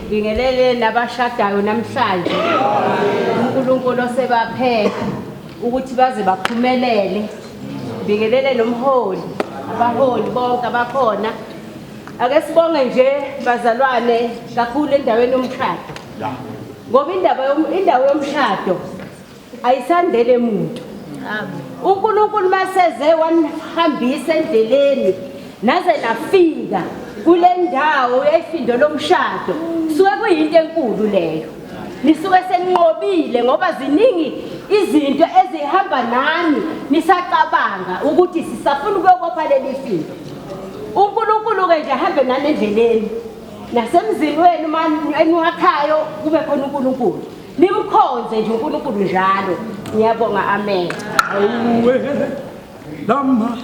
Bingelele nabashadayo namhlanje. uNkulunkulu osebapheka ukuthi baze baphumelele. Bingelele nomholi, abaholi bonke abakhona. Ake sibonge nje bazalwane kakhulu endaweni yomshado. Ngoba indawo yomshado ayisandele umuntu. uNkulunkulu maseze wanihambisa endleleni naze nafika kule ndawo yefindo lomshado. Suke kuyinto enkulu leyo. Nisuke seninqobile ngoba ziningi izinto ezihamba nani nisacabanga ukuthi sisafuna ukuyokopha leli findo. uNkulunkulu ke nje ahambe nani endleleni. Nasemzini wenu manje eniwakhayo kube khona uNkulunkulu. Nimkhonze nje uNkulunkulu njalo. Ngiyabonga, amen. Awuwe lama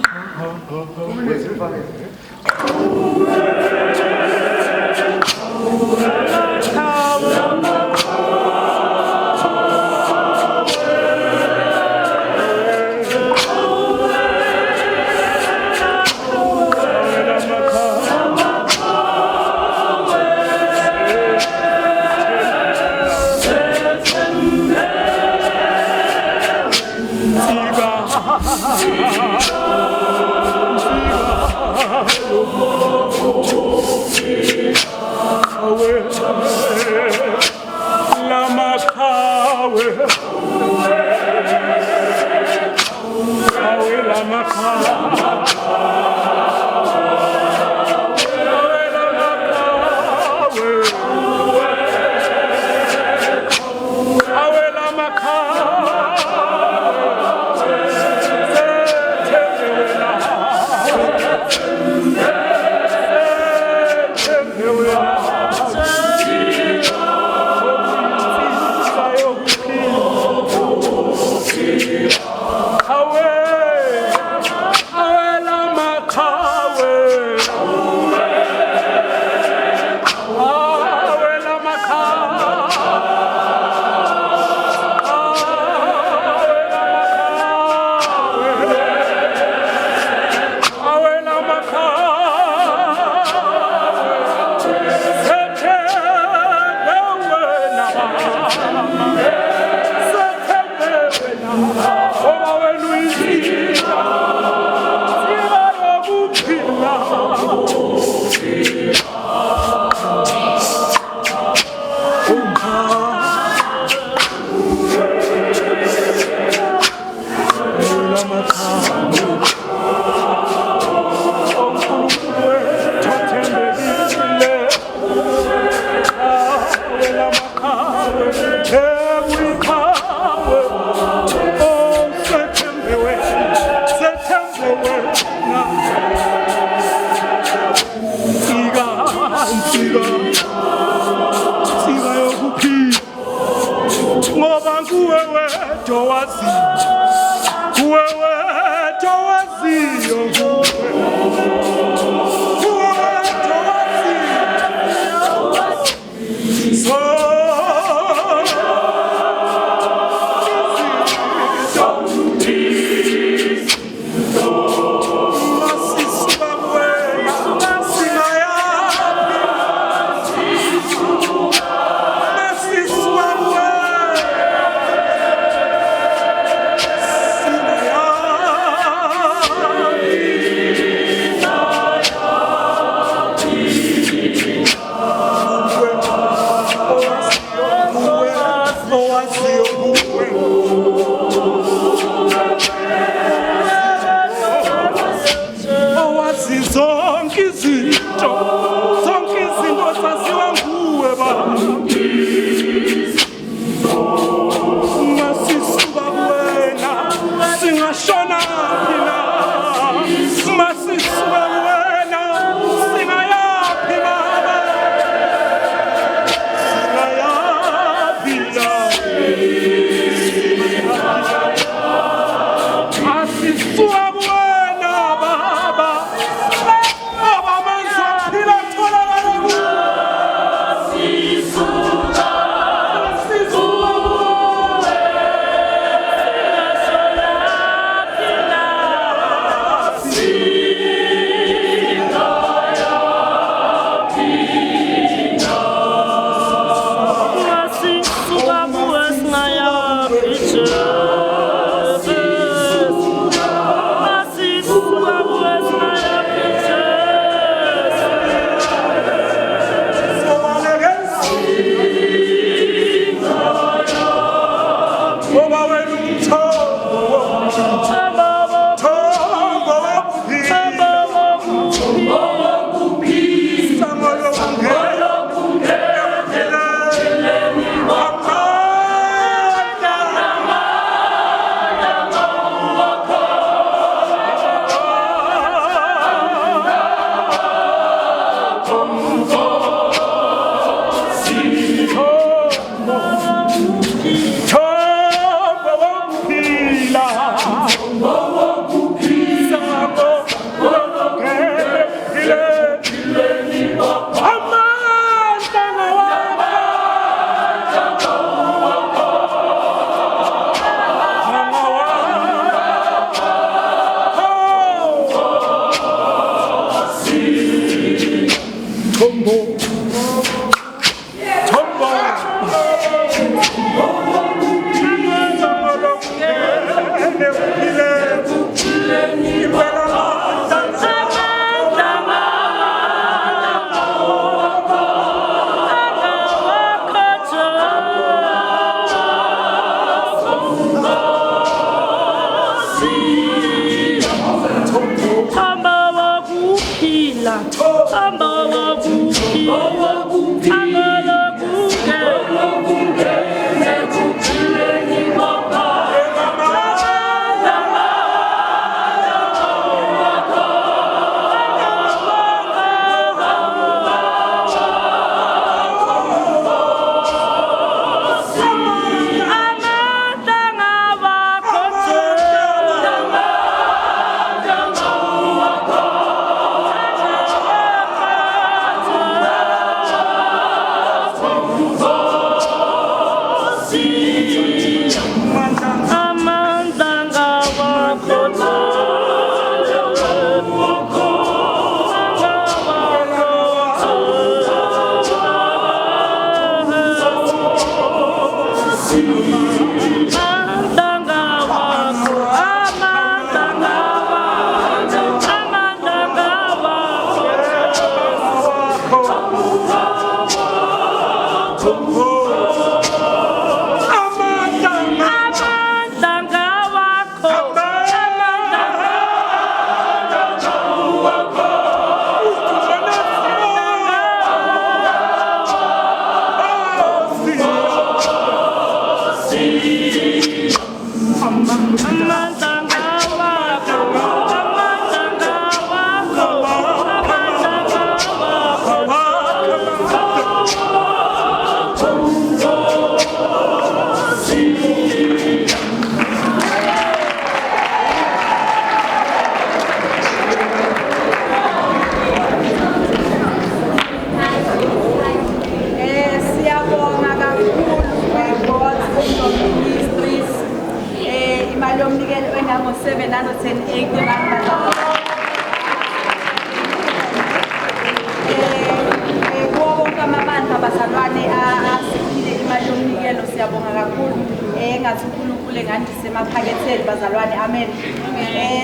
ngiyabonga kakhulu engathi uNkulunkulu engandise emaphaketheni bazalwane, amen.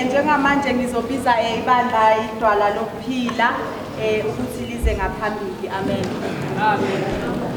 Njengamanje ngizobiza ibandla iDwala Lokuphila ukuthi lize ngaphambili, amen. Amen.